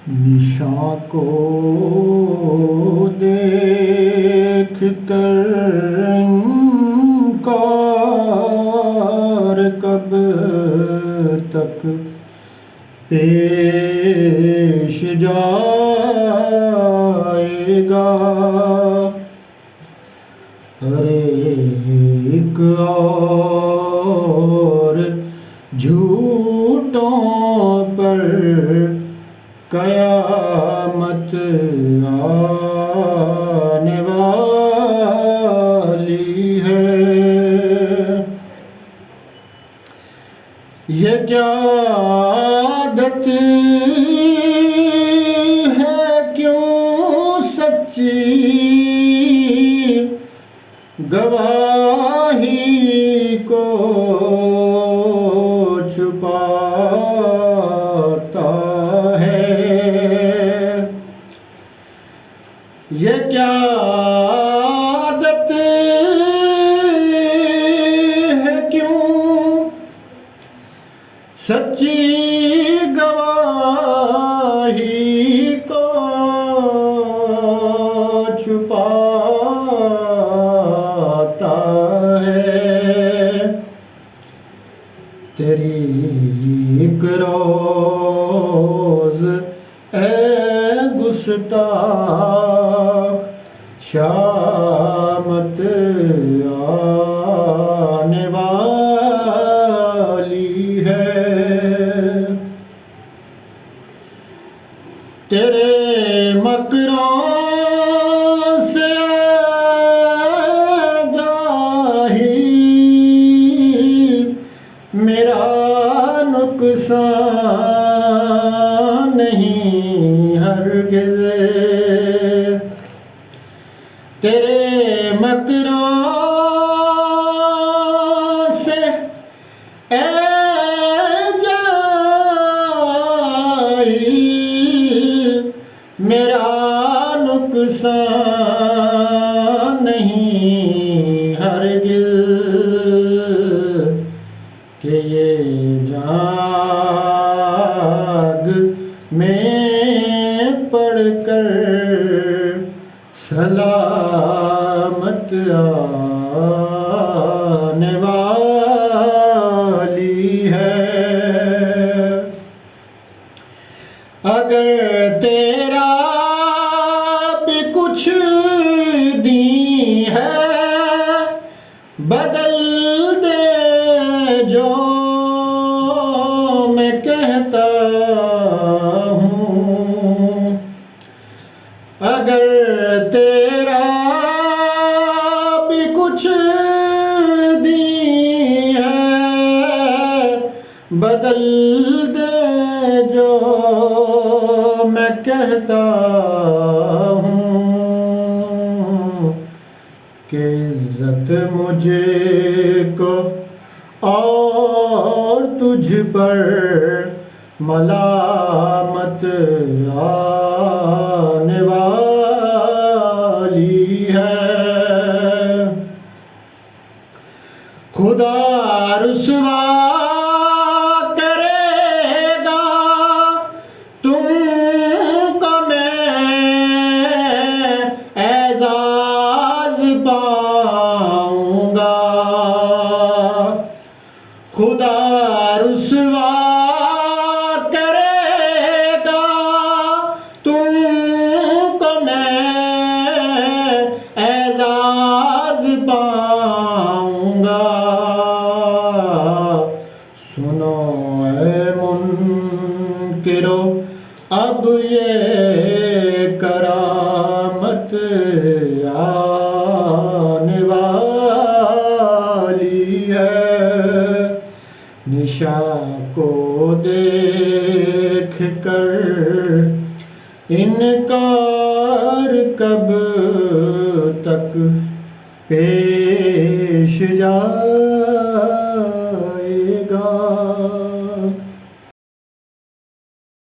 نشاں کو دیکھ کر انکار کب تک پیش جائے گا؟ ہر ایک اور جھوٹوں پر قیامت آنے والی ہے۔ یہ کیا عادت ہے کیوں سچی گواہی کو چھپاتا ہے؟ یہ کیا عادت ہے کیوں سچی گواہی کو چھپاتا ہے؟ تیری ایک روز اے گستاخ شامت آنے والی ہے۔ تیرے مکروں سے جاہل میرا نقصان نہیں ہرگز، تیرے مکروں سے اے جاہل میرا نقصان نہیں ہرگز، کہ یہ جاگ میں پڑھ کر سلامت آنے والی ہے۔ اگر تیرا بھی کچھ دین ہے بدل دے جو میں کہتا ہوں، اگر تیرا بھی کچھ دین ہے بدل دے جو میں کہتا ہوں، کہ عزت مجھے کو اور تجھ پر ملامت آنے والی ہے۔ خدا رسوا کرے گا تم کو، میں اعزاز پاؤں گا۔ خدا رسوا کرے گا تم کو، میں اعزاز پاؤں گا۔ سنو اے منکرو اب یہ کرامت آنے والی ہے۔ نشاں کو دیکھ کر انکار کب تک پیش جائے گا؟